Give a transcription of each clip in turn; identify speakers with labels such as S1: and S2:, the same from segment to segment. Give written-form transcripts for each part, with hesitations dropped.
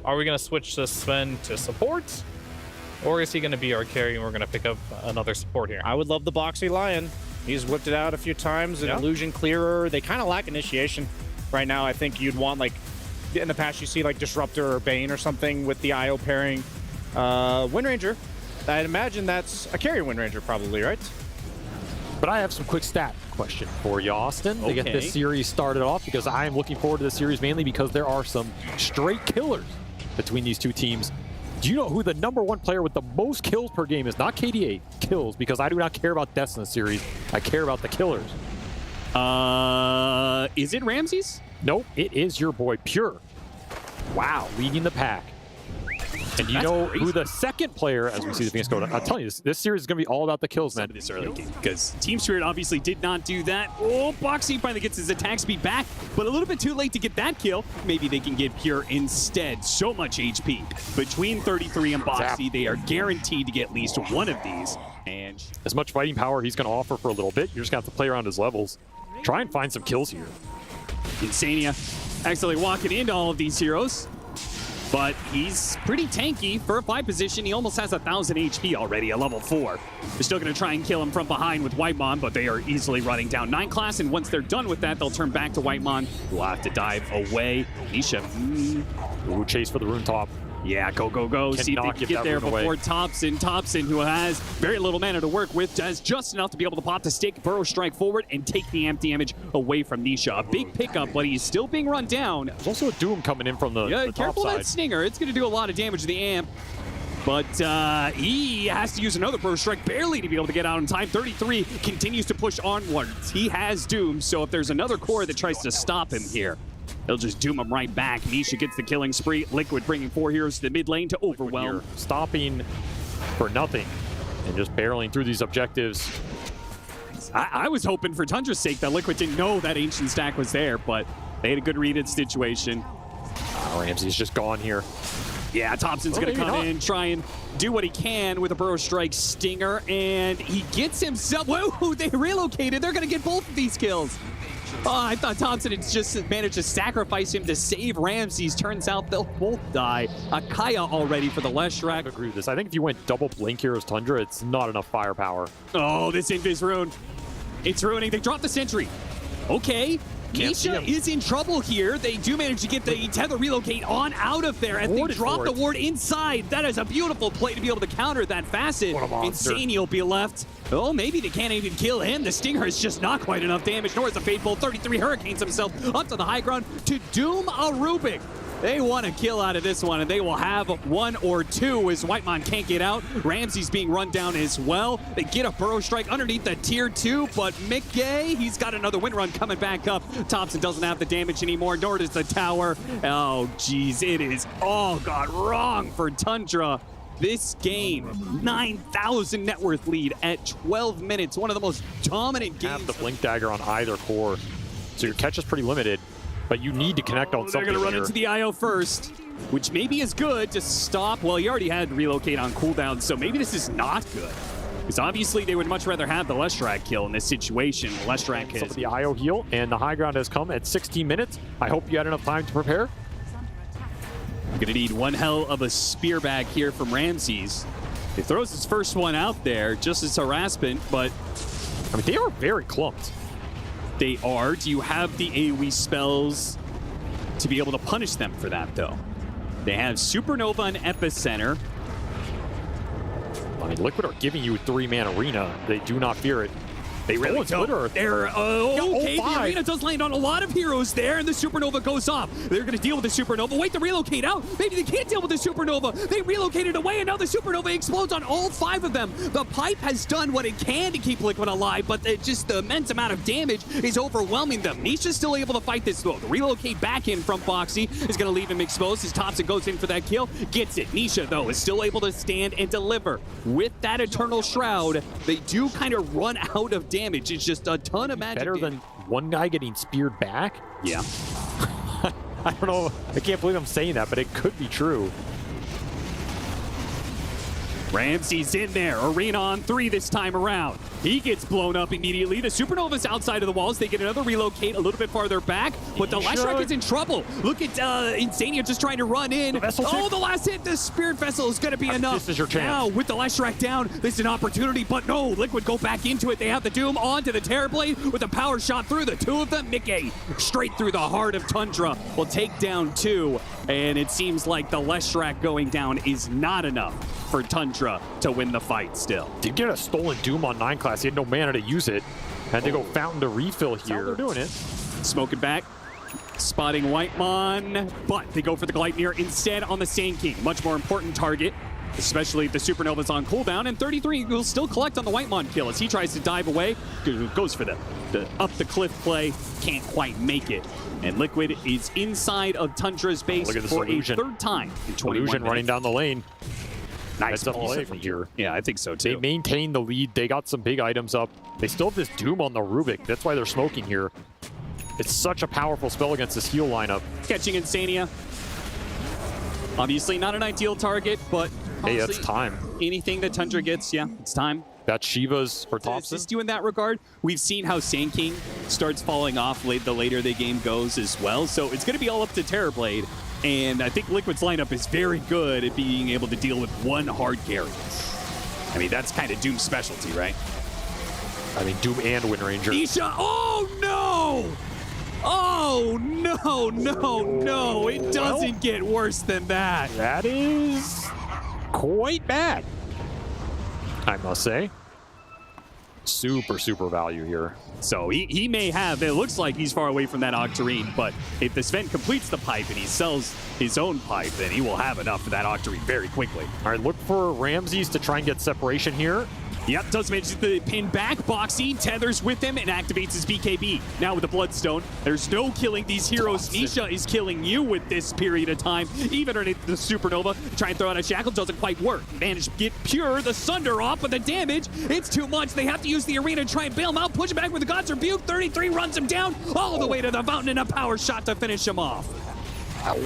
S1: Are we going to switch this Sven to support? Or is he going to be our carry and we're going to pick up another support here?
S2: I would love the Boxy Lion. He's whipped it out a few times. An illusion clearer. They kind of lack initiation right now. I think you'd want, like, in the past you see like Disruptor or Bane or something with the IO pairing. Wind Ranger. I'd imagine that's a carry Wind Ranger probably, right?
S3: But I have some quick stat question for you, Austin, to get this series started off, because I am looking forward to this series mainly because there are some straight killers between these two teams. Do you know who the #1 player with the most kills per game is? Not KDA, kills, because I do not care about deaths in the series. I care about the killers.
S4: Is it Ramses?
S3: Nope, it is your boy Pure. Wow, leading the pack. And you know who the second player, as we see the Phoenix go down, I'm telling you, this series is going to be all about the kills, man.
S4: This early game, because Team Spirit obviously did not do that. Oh, Boxy finally gets his attack speed back, but a little bit too late to get that kill. Maybe they can get Pure instead. So much HP. Between 33 and Boxy, they are guaranteed to get at least one of these. And
S3: as much fighting power he's going to offer for a little bit, you're just going to have to play around his levels. Try and find some kills here.
S4: Insania actually walking into all of these heroes. But he's pretty tanky for a 5 position. He almost has 1,000 HP already, a level 4. They're still going to try and kill him from behind with Whitemon, but they are easily running down 9 class, and once they're done with that, they'll turn back to Whitemon, who will have to dive away. Nisha.
S3: Ooh, chase for the rune top.
S4: Yeah, go, go, go. See if they can get there before Thompson. Thompson, who has very little mana to work with, has just enough to be able to pop the stick, burrow strike forward, and take the amp damage away from Nisha. A big pickup, but he's still being run down.
S3: There's also a Doom coming in from the top side.
S4: Careful that Stinger. It's going to do a lot of damage to the amp. But he has to use another burrow strike barely to be able to get out in time. 33 continues to push onwards. He has Doom, so if there's another core that tries to stop him here, he'll just doom him right back. Nisha gets the killing spree. Liquid bringing 4 heroes to the mid lane to overwhelm.
S3: Stopping for nothing and just barreling through these objectives.
S4: I was hoping for Tundra's sake that Liquid didn't know that Ancient Stack was there, but they had a good read of the situation.
S3: Ramsey's just gone here.
S4: Yeah, Thompson's going to come in, try and do what he can with a burrow strike Stinger, and he gets himself... Whoa, they relocated. They're going to get both of these kills. Oh, I thought Thompson had just managed to sacrifice him to save Ramses. Turns out they'll both die. Akaya already for the Leshrac.
S3: I agree with this. I think if you went double Blink here as Tundra, it's not enough firepower.
S4: Oh, this Invis rune. It's ruining. They dropped the sentry. Okay. Nisha is in trouble here. They do manage to get the tether relocate on out of there, and they drop the ward inside. That is a beautiful play to be able to counter that facet. Insania will be left. Oh, maybe they can't even kill him. The Stinger is just not quite enough damage, nor is the Fateful. 33 Hurricanes himself up to the high ground to doom a Rubik. They want a kill out of this one, and they will have 1 or 2 as Whitemon can't get out. Ramsey's being run down as well. They get a burrow strike underneath the tier 2, but Mickey, he's got another wind run coming back up. Thompson doesn't have the damage anymore, nor does the tower. Oh, geez, it is all gone wrong for Tundra. This game, 9,000 net worth lead at 12 minutes. One of the most dominant games.
S3: Have the Blink Dagger on either core, so your catch is pretty limited. But you need to connect on something.
S4: They're going to run into the IO first, which maybe is good to stop. Well, he already had relocate on cooldown, so maybe this is not good. Because obviously they would much rather have the Leshrac kill in this situation. Leshrac is
S3: the IO heal, and the high ground has come at 16 minutes. I hope you had enough time to prepare.
S4: Going to need one hell of a spear bag here from Ramses. He throws his first one out there just as harassment, but
S3: I mean, they are very clumped.
S4: They are. Do you have the AoE spells to be able to punish them for that, though? They have Supernova and Epicenter.
S3: I mean, Liquid are giving you 3-man arena. They do not fear it. They really don't.
S4: They're, okay, the arena does land on a lot of heroes there, and the Supernova goes off. They're going to deal with the Supernova. Wait to relocate out. Maybe they can't deal with the Supernova. They relocated away, and now the Supernova explodes on all 5 of them. The pipe has done what it can to keep Liquid alive, but just the immense amount of damage is overwhelming them. Nisha's still able to fight this, though. The relocate back in from Foxy is going to leave him exposed as Thompson goes in for that kill. Gets it. Nisha, though, is still able to stand and deliver. With that Eternal Shroud, they do kind of run out of damage. It's just a ton of magic.
S3: Better than one guy getting speared back?
S4: Yeah.
S3: I don't know. I can't believe I'm saying that, but it could be true.
S4: Ramsey's in there. Arena on 3 this time around. He gets blown up immediately. The Supernova's outside of the walls. They get another relocate a little bit farther back, but the Leshrac is in trouble. Look at Insania just trying to run in. The last hit. The Spirit Vessel is going to be enough.
S3: This is your chance.
S4: Now, with the Leshrac down, this is an opportunity, but no. Liquid go back into it. They have the Doom onto the Terrorblade with a power shot through the 2 of them. Mickey straight through the heart of Tundra will take down 2, and it seems like the Leshrac going down is not enough for Tundra to win the fight still.
S3: Did get a stolen Doom on 9 class. He had no mana to use it. Had to go Fountain to refill here. They're doing it.
S4: Smoking back. Spotting Whitemon, but they go for the Gleipnir instead on the Sand King. Much more important target, especially if the Supernova's on cooldown, and 33 will still collect on the Whitemon kill as he tries to dive away. Goes for the up the cliff play, can't quite make it. And Liquid is inside of Tundra's base for
S3: illusion.
S4: a 3rd time in 21
S3: Illusion
S4: minutes.
S3: running down the lane.
S4: Nice
S3: play from here.
S4: Yeah, I think so too.
S3: They maintain the lead. They got some big items up. They still have this Doom on the Rubik. That's why they're smoking here. It's such a powerful spell against this heal lineup.
S4: Catching Insania. Obviously not an ideal target, but
S3: hey, that's time.
S4: Anything that Tundra gets, yeah, it's time.
S3: That's Shiva's for Thompson.
S4: Assist you in that regard. We've seen how Sand King starts falling off the later the game goes as well. So it's going to be all up to Terrorblade. And I think Liquid's lineup is very good at being able to deal with one hard carry. I mean, that's kind of Doom's specialty, right?
S3: I mean, Doom and Wind Ranger.
S4: Isha, oh no! Oh no, no, no. It doesn't get worse than that.
S3: That is quite bad, I must say. Super, super value here.
S4: So he may have, it looks like he's far away from that Octarine, but if the Sven completes the pipe and he sells his own pipe, then he will have enough for that Octarine very quickly.
S3: All right, look for Ramses to try and get separation here.
S4: Yep, does manage the pin back. Boxy tethers with him and activates his BKB. Now with the Bloodstone, there's no killing these heroes. Nisha is killing you with this period of time. Even underneath the Supernova, try and throw out a Shackle, doesn't quite work. Managed to get Pure, the Sunder off, but the damage, it's too much. They have to use the arena to try and bail him out. Push him back with the God's Rebuke. 33 runs him down all the way to the fountain and a power shot to finish him off.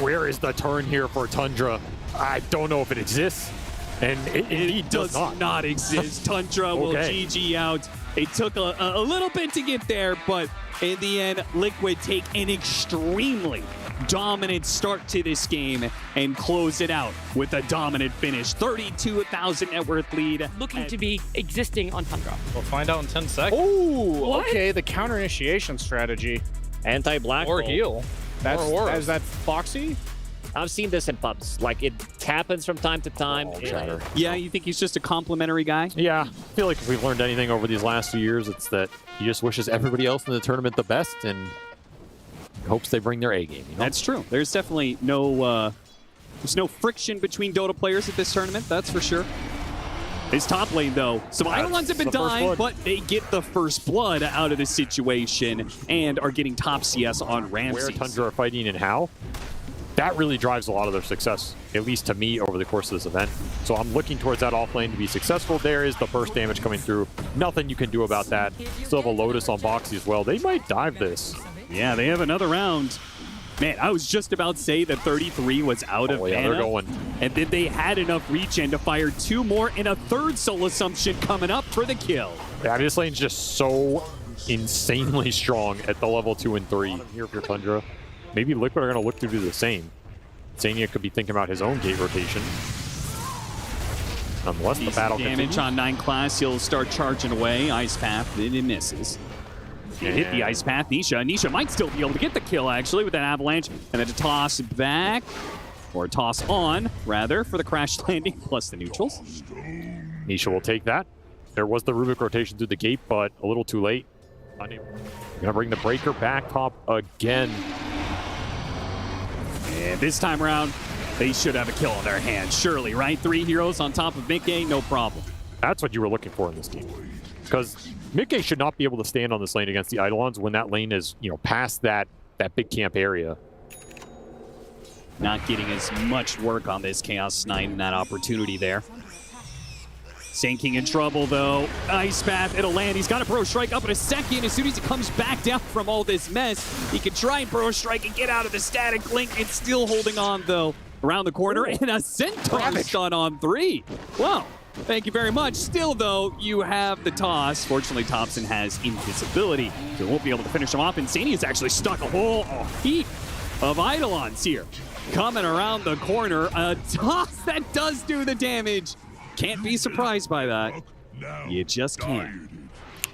S3: Where is the turn here for Tundra? I don't know if it exists. And it
S4: does not exist. Tundra will GG out. It took a little bit to get there, but in the end, Liquid take an extremely dominant start to this game and close it out with a dominant finish. 32,000 net worth lead.
S5: Looking to be existing on Tundra.
S1: We'll find out in 10 seconds.
S2: Oh, okay. The counter initiation strategy.
S6: Anti-black
S1: Or
S6: hole.
S1: heal.
S2: Is that Foxy?
S6: I've seen this in pubs. Like, it happens from time to time.
S4: Yeah, you think he's just a complimentary guy?
S3: Yeah, I feel like if we've learned anything over these last few years, it's that he just wishes everybody else in the tournament the best and hopes they bring their A game. You know?
S4: That's true. There's definitely there's no friction between Dota players at this tournament, that's for sure. His top lane, though, some Eidolons have been dying, but they get the first blood out of the situation and are getting top CS on Ramses.
S3: Where Tundra are fighting and how? That really drives a lot of their success, at least to me, over the course of this event. So I'm looking towards that off lane to be successful. There is the burst damage coming through. Nothing you can do about that. Still have a Lotus on Boxy as well. They might dive this.
S4: Yeah, they have another round. Man, I was just about to say that 33 was out of mana.
S3: They're going.
S4: And then they had enough regen to fire 2 more and a 3rd Soul Assumption coming up for the kill.
S3: Yeah, this lane's just so insanely strong at the level 2 and 3 here for Tundra. Maybe Liquid are going to look to do the same. Sania could be thinking about his own gate rotation. Unless the battle
S4: damage
S3: continues.
S4: on 9 class, he'll start charging away. Ice Path, then it misses. He hit the Ice Path. Nisha might still be able to get the kill, actually, with that Avalanche. And then to toss back, or toss on, rather, for the crash landing, plus the neutrals.
S3: Nisha will take that. There was the Rubik rotation through the gate, but a little too late. Going to bring the Breaker back top again.
S4: And this time around, they should have a kill on their hands, surely, right? 3 heroes on top of Mickey, no problem.
S3: That's what you were looking for in this game. Because Mickey should not be able to stand on this lane against the Eidolons when that lane is, past that big camp area.
S4: Not getting as much work on this Chaos Knight and that opportunity there. Sand King in trouble, though. Ice Path, it'll land. He's got a Burrow Strike up in a second. As soon as he comes back down from all this mess, he can try and Burrow Strike and get out of the static link. It's still holding on, though. Around the corner, and a Centaur stun on 3. Wow. Thank you very much. Still, though, you have the toss. Fortunately, Thompson has invisibility, so won't be able to finish him off. Insani has actually stuck a heap of Eidolons here. Coming around the corner, a toss that does do the damage. Can't be surprised by that. You just can't.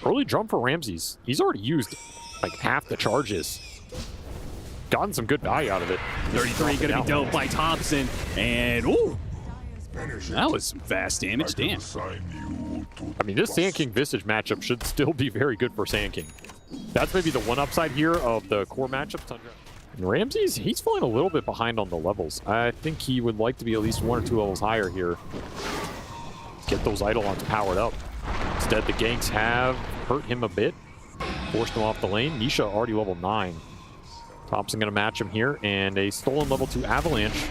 S3: Early drum for Ramses. He's already used like half the charges. Gotten some good value out of it.
S4: 33 going to be dealt by Thompson. And, ooh, that was some fast damage. Damn.
S3: I mean, this Sand King Visage matchup should still be very good for Sand King. That's maybe the one upside here of the core matchup. Tundra. And Ramses, he's falling a little bit behind on the levels. I think he would like to be at least 1 or 2 levels higher here. Get those Eidolons powered up. Instead, the ganks have hurt him a bit. Forced him off the lane. Nisha already level 9. Thompson going to match him here, and a stolen level 2 Avalanche.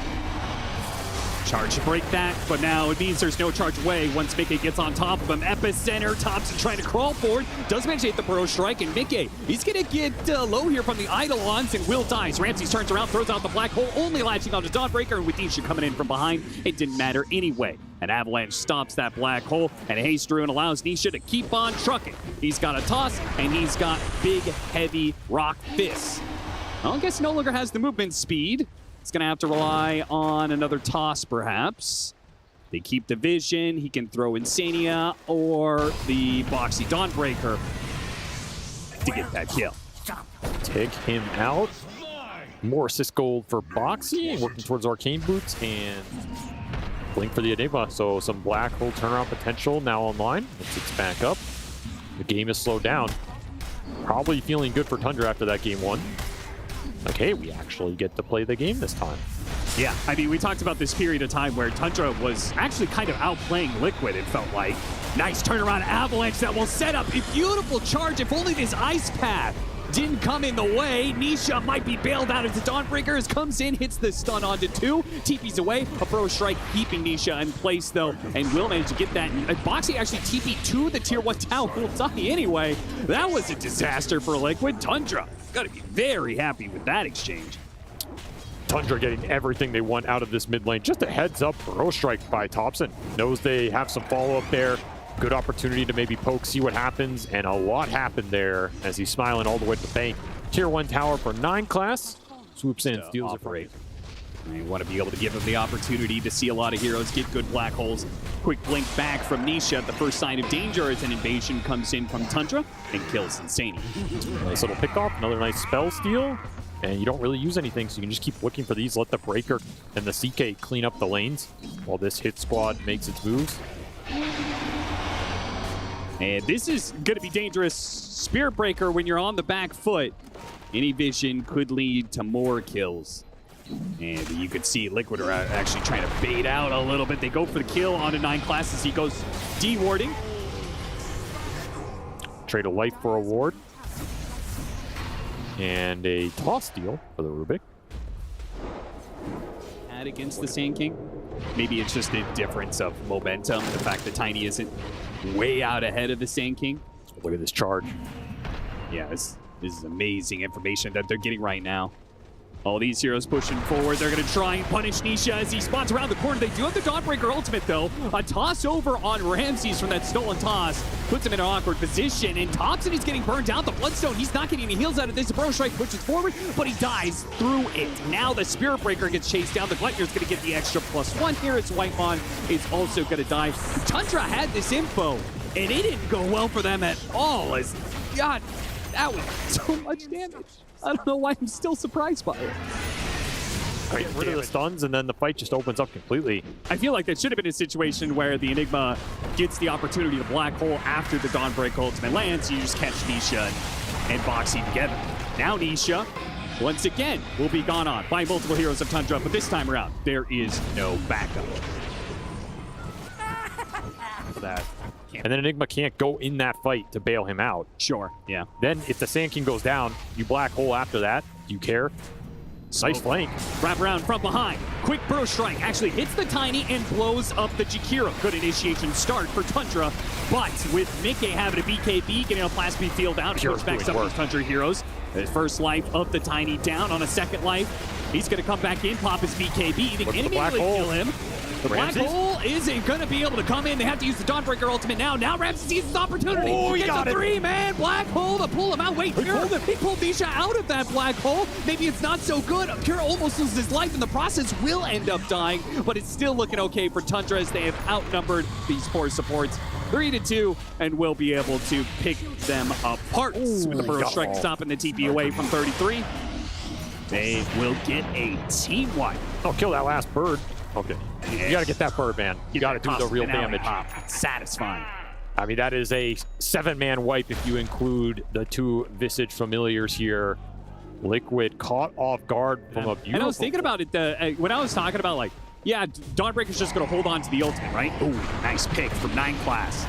S4: Charge to break that, but now it means there's no charge away once Mickey gets on top of him. Epicenter, Thompson trying to crawl forward. Does manage to hit the Burrow Strike, and Mickey, he's going to get low here from the Eidolons, and Will dies. Ramsey turns around, throws out the black hole, only latching onto Dawnbreaker, and with Nisha coming in from behind, it didn't matter anyway. An Avalanche stops that black hole, and Haste Ruin allows Nisha to keep on trucking. He's got a toss, and he's got big, heavy rock fists. Well, I guess he no longer has the movement speed. He's going to have to rely on another toss, perhaps. They keep the vision. He can throw Insania or the Boxy Dawnbreaker to get that kill.
S3: Take him out. More assist gold for Boxy, working towards Arcane Boots, and Blink for the Enigma. So some black hole turnaround potential now online. It's back up. The game is slowed down. Probably feeling good for Tundra after that game 1. Like, hey, we actually get to play the game this time.
S4: Yeah, I mean, we talked about this period of time where Tundra was actually kind of outplaying Liquid, it felt like. Nice turnaround Avalanche that will set up a beautiful charge. If only this ice path didn't come in the way. Nisha might be bailed out as the Dawnbreakers comes in, hits the stun onto 2, TP's away. A Burrow Strike keeping Nisha in place though, and will manage to get that. Boxy actually TP'd to the tier 1 tower. Will die anyway. That was a disaster for Liquid. Tundra gotta be very happy with that exchange.
S3: Tundra getting everything they want out of this mid lane. Just a heads up, Burrow Strike by Thompson. Knows they have some follow-up there. Good opportunity to maybe poke, see what happens, and a lot happened there as he's smiling all the way to the bank. Tier 1 tower for 9 class. Swoops in, steals it from him.
S4: You want to be able to give him the opportunity to see a lot of heroes get good black holes. Quick blink back from Nisha. The first sign of danger as an invasion comes in from Tundra and kills Insani.
S3: Nice little pick off, another nice spell steal. And you don't really use anything, so you can just keep looking for these. Let the Breaker and the CK clean up the lanes while this hit squad makes its moves.
S4: And this is going to be dangerous. Spirit Breaker, when you're on the back foot, any vision could lead to more kills. And you could see Liquid are actually trying to bait out a little bit. They go for the kill onto 9 classes. He goes D-warding.
S3: Trade a life for a ward. And a toss steal for the Rubik.
S4: Add against the Sand King. Maybe it's just a difference of momentum. The fact that Tiny isn't way out ahead of the Sand King.
S3: Look at this charge.
S4: Yeah, this is amazing information that they're getting right now. All these heroes pushing forward. They're going to try and punish Nisha as he spawns around the corner. They do have the Dawnbreaker ultimate, though. A toss over on Ramses from that stolen toss. Puts him in an awkward position. And Thompson is getting burned out. The Bloodstone, he's not getting any heals out of this. The Burrow Strike pushes forward, but he dies through it. Now the Spirit Breaker gets chased down. The Gleitner's going to get the extra +1 here as Whitemon is also going to die. Tundra had this info, and it didn't go well for them at all. As God, that was so much damage. I don't know why I'm still surprised by it.
S3: Get rid of the stuns, and then the fight just opens up completely.
S4: I feel like that should have been a situation where the Enigma gets the opportunity to black hole after the Dawnbreak ultimate lands. You just catch Nisha and Boxy together. Now Nisha, once again, will be gone on by multiple heroes of Tundra, but this time around, there is no backup.
S3: That. And then Enigma can't go in that fight to bail him out.
S4: Sure, yeah.
S3: Then if the Sand King goes down, you black hole after that. Do you care? Nice flank.
S4: Wrap around from behind. Quick Burrow Strike actually hits the Tiny and blows up the Jakiro. Good initiation start for Tundra, but with Mickey having a BKB, getting a Class B field out, he backs up these Tundra heroes. His first life of the Tiny down on a second life. He's going to come back in, pop his BKB. The enemy will kill him. The Black Hole isn't going to be able to come in. They have to use the Dawnbreaker ultimate now. Now Ramsey sees his opportunity.
S3: Oh, he got
S4: a
S3: it.
S4: 3-man Black Hole to pull him out. Wait, Pure, he pulled Nisha out of that Black Hole. Maybe it's not so good. Pure almost loses his life in the process, will end up dying, but it's still looking okay for Tundra as they have outnumbered these poor supports 3-2 and will be able to pick them apart. With the Burrow Strike stopping the TP away from 33. They will get a team wipe.
S3: Oh, kill that last bird. Okay. You got to get that bird, man. You got to do the real damage.
S4: Satisfying.
S3: I mean, that is a 7-man wipe if you include the 2 Visage familiars here. Liquid caught off guard from a beautiful...
S4: And I was thinking about it when I was talking about, like, yeah, Dawnbreaker's just going to hold on to the ultimate, right? Ooh, nice pick from 9 class.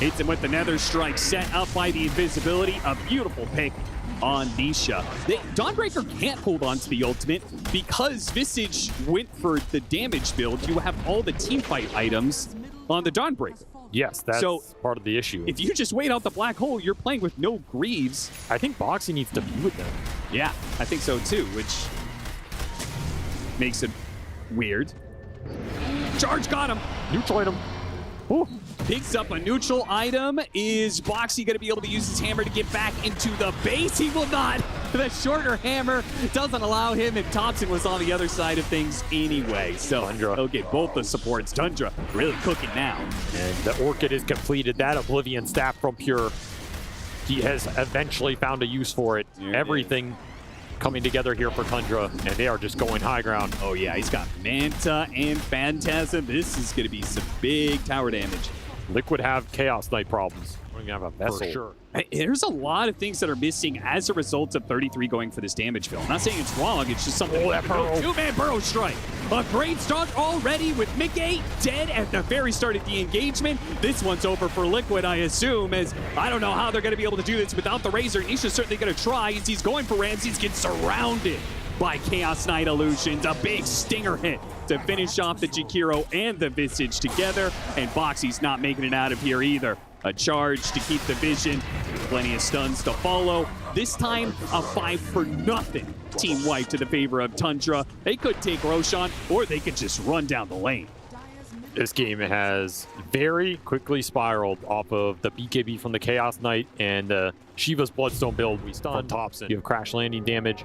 S4: Hits him with the Nether Strike set up by the invisibility. A beautiful pick on Nisha. Dawnbreaker can't hold on to the ultimate because Visage went for the damage build. You have all the teamfight items on the Dawnbreaker.
S3: Yes, that's part of the issue.
S4: If you just wait out the Black Hole, you're playing with no Greaves.
S3: I think Boxy needs to be with them.
S4: Yeah, I think so too, which makes it weird. Charge got him.
S3: Neutral item. Ooh.
S4: Picks up a neutral item. Is Boxy going to be able to use his hammer to get back into the base? He will not. The shorter hammer doesn't allow him, and Thompson was on the other side of things anyway. So he'll get both the supports. Tundra really cooking now.
S3: And the Orchid is completed. That Oblivion staff from Pure. He has eventually found a use for it. Everything coming together here for Tundra, and they are just going high ground.
S4: Oh yeah, he's got Manta and Phantasm. This is going to be some big tower damage.
S3: Liquid have Chaos Knight problems. We're going to have a vessel. For sure.
S4: There's a lot of things that are missing as a result of 33 going for this damage build. I'm not saying it's wrong, it's just something.
S3: That Burrow.
S4: 2-man Burrow Strike. A great start already with Mickey dead at the very start of the engagement. This one's over for Liquid, I assume, as I don't know how they're going to be able to do this without the Razor. Nisha's certainly going to try as he's going for Ramses, gets surrounded by Chaos Knight Illusions. A big stinger hit to finish off the Jakiro and the Visage together, and Boxy's not making it out of here either. A charge to keep the vision, plenty of stuns to follow. This time, a 5-for-0 team wipe to the favor of Tundra. They could take Roshan, or they could just run down the lane.
S3: This game has very quickly spiraled off of the BKB from the Chaos Knight and Shiva's Bloodstone build. We stun Thompson. You have crash landing damage.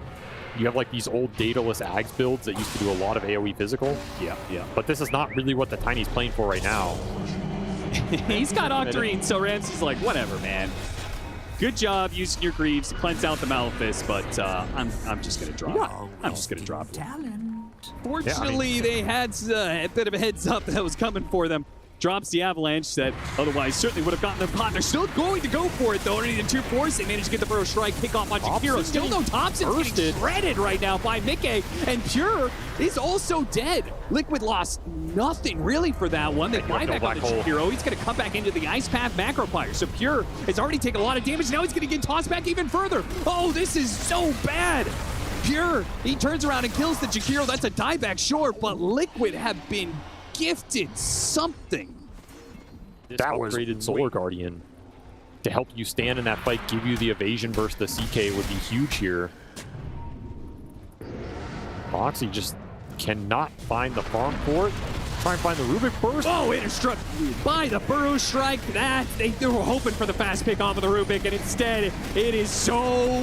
S3: You have like these old dataless Ags builds that used to do a lot of AoE physical.
S4: Yeah.
S3: But this is not really what the Tiny's playing for right now.
S4: He's got Octarine, so Ramsey's like, whatever, man. Good job using your Greaves to cleanse out the Malefice, but I'm just going to drop. I'm just going to drop. Fortunately, they had a bit of a heads up that was coming for them. Drops the Avalanche that otherwise certainly would have gotten the pot. They're still going to go for it, though. Underneath the 2-4s, they managed to get the Burrow Strike, pick off on Jakiro. Still no Thompson's getting shredded right now by Mickey, and Pure is also dead. Liquid lost nothing really for that one. They buy back on the Jakiro. He's going to come back into the Ice Path Macro Fire. So Pure has already taken a lot of damage. Now he's going to get tossed back even further. Oh, this is so bad. Pure, he turns around and kills the Jakiro. That's a dieback, sure, but Liquid have been gifted something.
S3: That was upgraded Solar Guardian to help you stand in that fight, give you the evasion versus the CK would be huge here. Boxy just cannot find the farm for it. Try and find the Rubik burst.
S4: Oh, interstruck by the Burrow Strike. They were hoping for the fast pick off of the Rubik, and instead it is so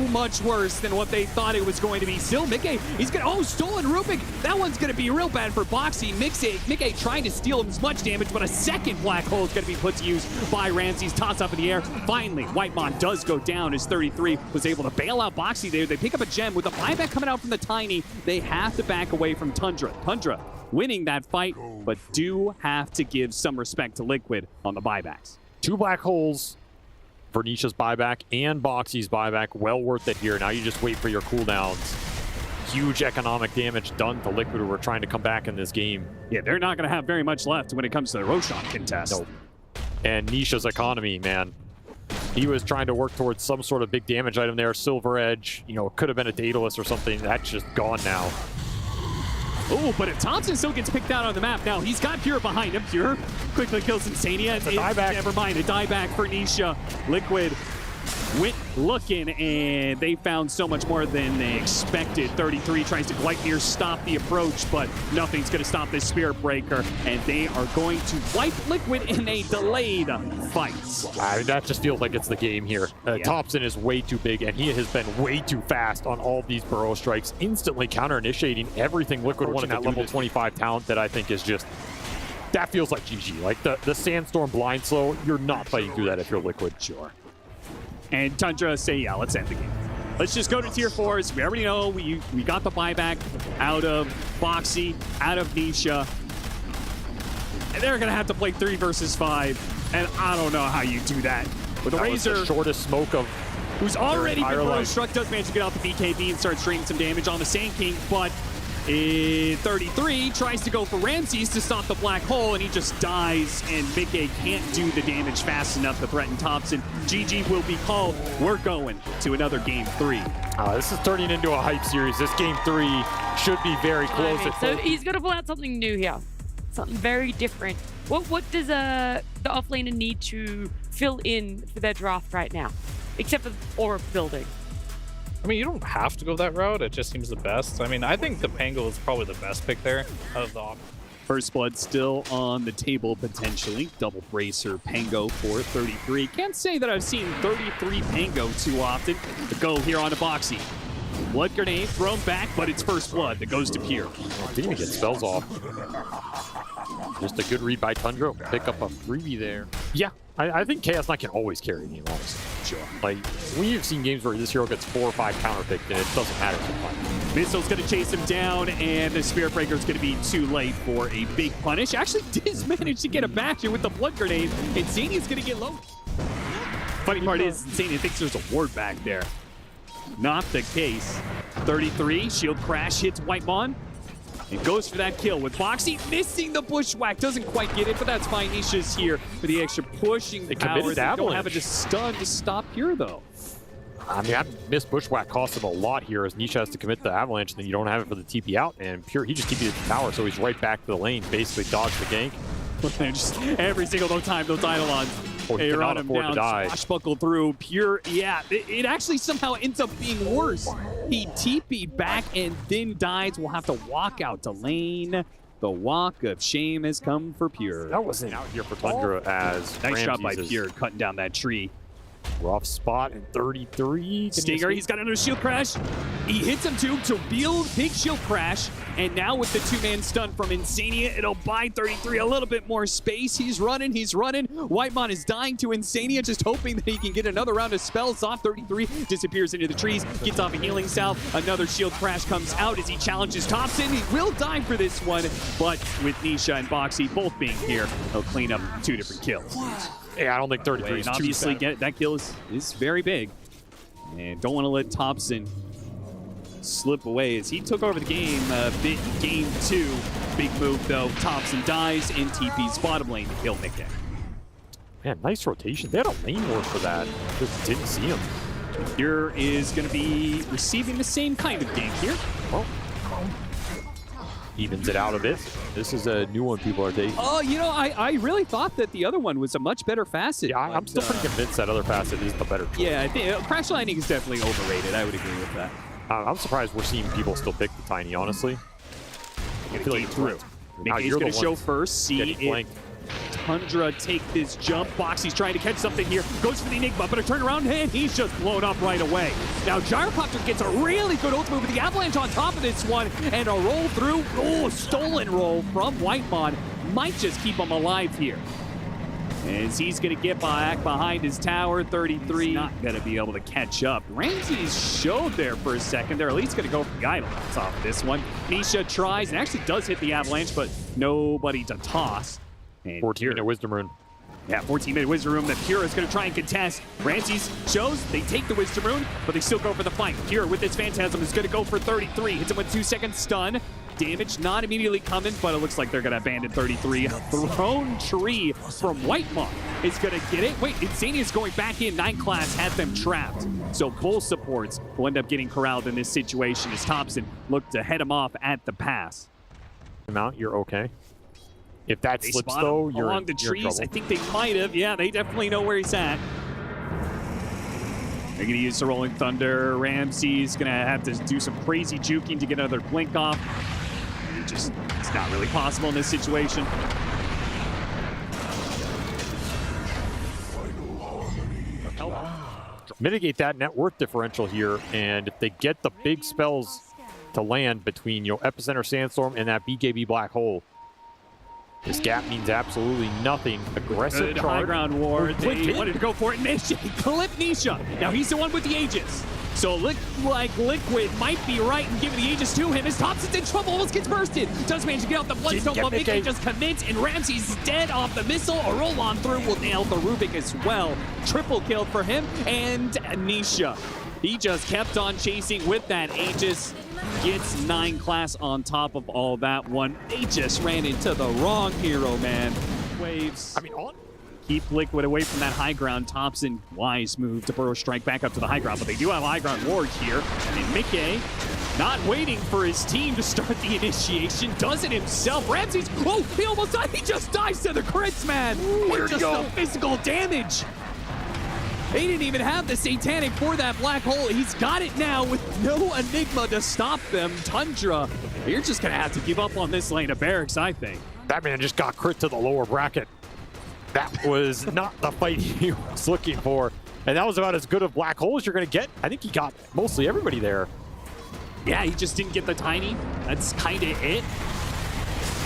S4: much worse than what they thought it was going to be. Still, Mickey, he's gonna, stolen Rubik. That one's gonna be real bad for Boxy. Mickey trying to steal him as much damage, but a second Black Hole is gonna be put to use by Ramses. Toss up in the air. Finally, Whitemon does go down as 33 was able to bail out Boxy there. They pick up a gem with a buyback coming out from the Tiny. They have to back away from Tundra. Tundra winning that fight, but do have to give some respect to Liquid on the buybacks.
S3: 2 Black Holes for Nisha's buyback and Boxy's buyback. Well worth it here. Now you just wait for your cooldowns. Huge economic damage done to Liquid who are trying to come back in this game.
S4: Yeah, they're not going to have very much left when it comes to the Roshan contest.
S3: Nope. And Nisha's economy, man. He was trying to work towards some sort of big damage item there. Silver Edge, you know, it could have been a Daedalus or something. That's just gone now.
S4: Oh, but if Thompson still gets picked out on the map, now he's got Pure behind him. Pure quickly kills Insania.
S3: It's a dieback.
S4: Never mind, a dieback for Nisha. Liquid went looking, and they found so much more than they expected. 33 tries to Gleipnir stop the approach, but nothing's going to stop this Spirit Breaker, and they are going to wipe Liquid in a delayed fight.
S3: I mean, that just feels like it's the game here. Thompson is way too big, and he has been way too fast on all of these burrow strikes, instantly counter-initiating everything Liquid wanted that level 25 talent that I think is just... That feels like GG. Like the Sandstorm blind slow, you're not fighting through that if you're Liquid.
S4: Sure. And Tundra say, yeah, let's end the game. Let's just go to tier 4s. We already know we got the buyback out of Boxy, out of Nisha. And they're going to have to play 3 versus 5. And I don't know how you do that. With a Razor,
S3: the shortest smoke of...
S4: who's already been burrow struck, does manage to get out the BKB and start draining some damage on the Sand King, but 33 tries to go for Ramses to stop the black hole, and he just dies, and Mickey can't do the damage fast enough to threaten Thompson. GG will be called. We're going to another game 3.
S3: This is turning into a hype series. This game 3 should be very close.
S5: Okay, so he's going to pull out something new here. Something very different. What does the offlaner need to fill in for their draft right now? Except for Aura building.
S1: I mean, you don't have to go that route. It just seems the best. I mean, I think the Pango is probably the best pick there out of the options.
S4: First Blood still on the table, potentially. Double Bracer Pango for 33. Can't say that I've seen 33 Pango too often. The go here on a Boxy. Blood Grenade thrown back, but it's First Blood that goes to Pure.
S3: Didn't even get spells off. Just a good read by Tundra. Pick up a freebie there. Yeah, I think Chaos Knight can always carry a game, honestly.
S4: Sure.
S3: Like, we've seen games where this hero gets 4 or 5 counterpicked, and it doesn't matter sometimes.
S4: Missile's going to chase him down, and the Spirit Breaker is going to be too late for a big punish. Actually, Diz managed to get a back here with the Blood Grenade, and Zania's going to get low. Funny part is, Zania thinks there's a ward back there. Not the case. 33, Shield Crash hits Whitemon. It goes for that kill with Boxy missing the bushwhack. Doesn't quite get it, but that's fine. Nisha's here for the extra pushing power. They don't have a stun to stop Pure, though.
S3: I mean, that missed bushwhack cost him a lot here as Nisha has to commit the avalanche, and then you don't have it for the TP out, and Pure, he just TP'd the tower, so he's right back to the lane, basically dodged the gank.
S4: Just every single time those Eidolons run him down, swashbuckle through. Pure, yeah, it actually somehow ends up being worse. He TP'd back and then dies. We'll have to walk out to lane. The walk of shame has come for Pure.
S3: That wasn't out here for Tundra as
S4: nice job by Pure cutting down that tree.
S3: Rough spot in 33.
S4: Stinger, he's got another shield crash. He hits him too to build big shield crash. And now with the 2-man stun from Insania, it'll buy 33 a little bit more space. He's running. Whitemon is dying to Insania, just hoping that he can get another round of spells off. 33 disappears into the trees, gets off a healing salve. Another shield crash comes out as he challenges Thompson. He will die for this one, but with Nisha and Boxy both being here, he'll clean up 2 different kills.
S3: Yeah, I don't think 33 is too
S4: obviously
S3: bad.
S4: That kill is very big. And don't want to let Thompson slip away as he took over the game. Game 2. Big move, though. Thompson dies in TP's bottom lane to kill Mickey.
S3: Man, nice rotation. They had a lane ward for that. Just didn't see him.
S4: Pure is going to be receiving the same kind of gank here.
S3: Well, evens it out a bit. This is a new one people are taking.
S4: Oh, you know, I really thought that the other one was a much better facet.
S3: Yeah, I'm still pretty convinced that other facet is the better choice.
S4: Yeah, I think Crash Landing is definitely overrated. I would agree with that.
S3: I'm surprised we're seeing people still pick the Tiny, honestly.
S4: I feel like through. Mickey's going to show first. See if Tundra take this jump. Boxy's trying to catch something here. Goes for the Enigma, but a turnaround, and he's just blown up right away. Now, Gyrocopter gets a really good ult move with the Avalanche on top of this one, and a roll through. Oh, stolen roll from Whitemon. Might just keep him alive here. As he's going to get back behind his tower, 33 not going to be able to catch up. Ramses showed there for a second. They're at least going to go for the Eidolons off this one. Nisha tries and actually does hit the Avalanche, but nobody to toss.
S3: 14-minute Wisdom Rune.
S4: Yeah, 14-minute Wisdom Rune that Pure is going to try and contest. Ramses shows they take the Wisdom Rune, but they still go for the fight. Pure with this Phantasm is going to go for 33. Hits him with 2-second stun. Damage not immediately coming, but it looks like they're going to abandon 33. Thrown tree from Whitemon is going to get it. Wait, Insania is going back in. 9 class has them trapped. So both supports will end up getting corralled in this situation as Thompson looked to head him off at the pass.
S3: Out, you're okay. If that
S4: they
S3: slips, though, you're
S4: along the trees. I think they might have. Yeah, they definitely know where he's at. They're going to use the Rolling Thunder. Ramsey's going to have to do some crazy juking to get another blink off. It's not really possible in this situation.
S3: Mitigate that net worth differential here, and if they get the big spells to land between Epicenter Sandstorm and that BKB Black Hole, this gap means absolutely nothing. Aggressive
S4: Good
S3: charge.
S4: high ground ward. They wanted to go for it. Nisha, clip Nisha. Now he's the one with the Aegis. So look like Liquid might be right and giving the Aegis to him as Thompson's in trouble, almost gets bursted. Does manage to get off the Bloodstone, but Mickey just commits, and Ramsey's dead off the missile. A roll on through will nail the Rubik as well. Triple kill for him, and Nisha. He just kept on chasing with that Aegis. Gets 9 class on top of all that one. They just ran into the wrong hero, man. Waves.
S3: I mean,
S4: Keep Liquid away from that high ground. Thompson, wise move to Burrow Strike back up to the high ground, but they do have high ground ward here. And Mickey, not waiting for his team to start the initiation, does it himself. Ramsey's, oh, he almost died. He just dies to the crits, man. It's just the physical damage. They didn't even have the Satanic for that black hole. He's got it now with no Enigma to stop them. Tundra, you're just going to have to give up on this lane of barracks, I think.
S3: that man just got crit to the lower bracket. That was not the fight he was looking for. And that was about as good of black hole as you're going to get. I think he got mostly everybody there.
S4: Yeah, he just didn't get the tiny. That's kind of it.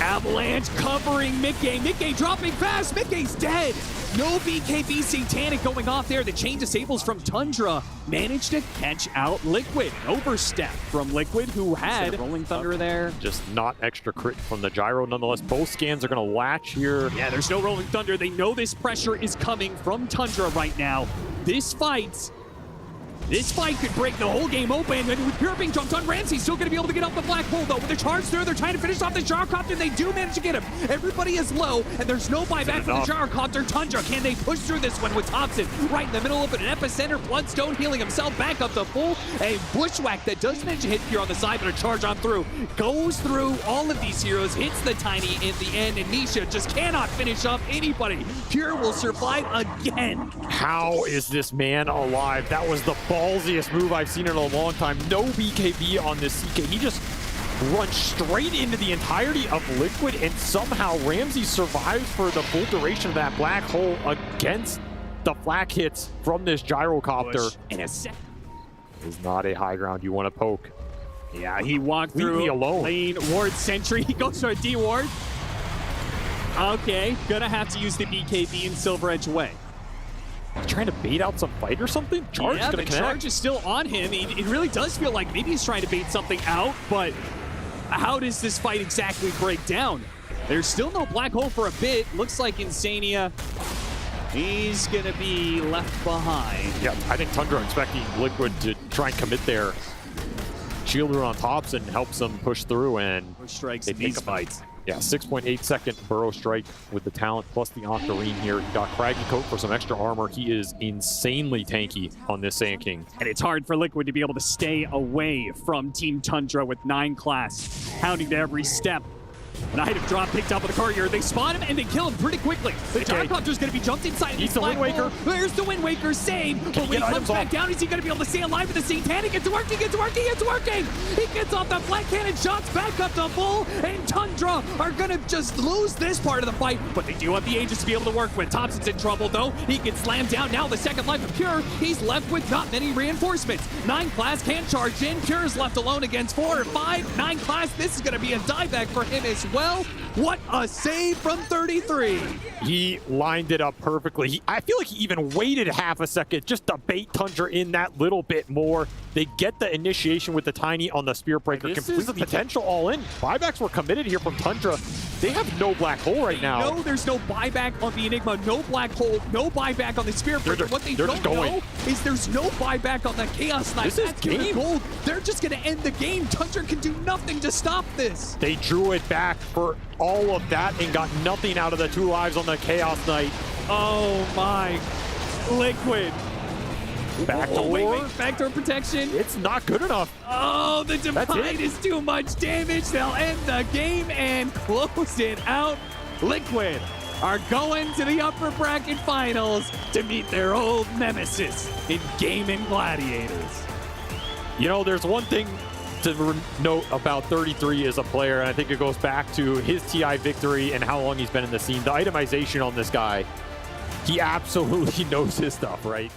S4: Avalanche covering Mickey. Mickey dropping fast. Mickey's dead. No BKB Satanic going off there. The chain disables from Tundra. Managed to catch out Liquid. An overstep from Liquid, who had Rolling Thunder there.
S3: Just not extra crit from the gyro. Nonetheless, both scans are going to latch here.
S4: Yeah, there's no Rolling Thunder. They know this pressure is coming from Tundra right now. This fight could break the whole game open, and with Pure being jumped on, Ramsey's still going to be able to get off the black hole, though. With the charge through, they're trying to finish off the gyrocopter. They do manage to get him. Everybody is low, and there's no buyback for the gyrocopter. Tundra, can they push through this one with Thompson right in the middle of it? An epicenter, Bloodstone healing himself back up to full. A bushwhack that does manage to hit Pure on the side, but a charge on through. Goes through all of these heroes, hits the tiny in the end, and Nisha just cannot finish off anybody. Pure will survive again.
S3: How is this man alive? That was the ballsiest move I've seen in a long time. No BKB on this CK. He just runs straight into the entirety of Liquid, and somehow Ramsey survives for the full duration of that black hole against the flak hits from this gyrocopter.
S4: In a sec.
S3: Is not a high ground you want to poke.
S4: Yeah, he walked
S3: Leave
S4: through
S3: me alone.
S4: lane ward sentry. He goes for a D ward. Okay, gonna have to use the BKB and Silver Edge away.
S3: Trying to bait out some fight or something? Charge
S4: yeah,
S3: gonna
S4: the
S3: connect.
S4: charge is still on him. It really does feel like maybe he's trying to bait something out, but how does this fight exactly break down? There's still no black hole for a bit. Looks like Insania, he's gonna be left behind.
S3: Yeah, I think Tundra expecting Liquid to try and commit there. Shielder on tops and helps them push through, and
S4: Push strikes
S3: they
S4: in
S3: pick
S4: these
S3: up
S4: fights.
S3: Yeah, 6.8 second Burrow Strike with the talent plus the Octarine here. He got Craggy Coat for some extra armor. He is insanely tanky on this Sand King.
S4: And it's hard for Liquid to be able to stay away from Team Tundra with 9 class, hounding to every step. An item drop picked up with the courier. They spot him and they kill him pretty quickly. The gyrocopter's going to be jumped inside.
S3: He's the Wind Waker.
S4: There's the Wind Waker save. But when he comes back down, is he going to be able to stay alive with the Satanic? It's working, it's working, it's working. He gets off the flat cannon shots back up to full. And Tundra are going to just lose this part of the fight. But they do have the Aegis to be able to work with. Thompson's in trouble, though. He gets slammed down. Now the second life of Pure. He's left with not many reinforcements. 9 class can't charge in. Pure is left alone against 4 or 5. 9 class, this is going to be a dieback for him as well. What a save from 33.
S3: He lined it up perfectly. I feel like he even waited half a second just to bait Tundra in that little bit more. They get the initiation with the Tiny on the Spear Breaker.
S4: This
S3: Complete
S4: is
S3: the potential all in. Buybacks were committed here from Tundra. They have no black hole right now.
S4: No, there's no buyback on the Enigma, no black hole, no buyback on the Spear Breaker. What they don't know is there's no buyback on the Chaos Knight.
S3: This is game.
S4: Gold. They're just going to end the game. Tundra can do nothing to stop this.
S3: They drew it back for all of that and got nothing out of the 2 lives on the Chaos Knight.
S4: Oh my. Liquid.
S3: Backdoor.
S4: Wait, backdoor protection.
S3: It's not good enough.
S4: Oh, the Divide is too much damage. They'll end the game and close it out. Liquid are going to the upper bracket finals to meet their old nemesis in Gaming Gladiators.
S3: You know, there's one thing to note about 33 as a player, and I think it goes back to his TI victory and how long he's been in the scene. The itemization on this guy, he absolutely knows his stuff, right?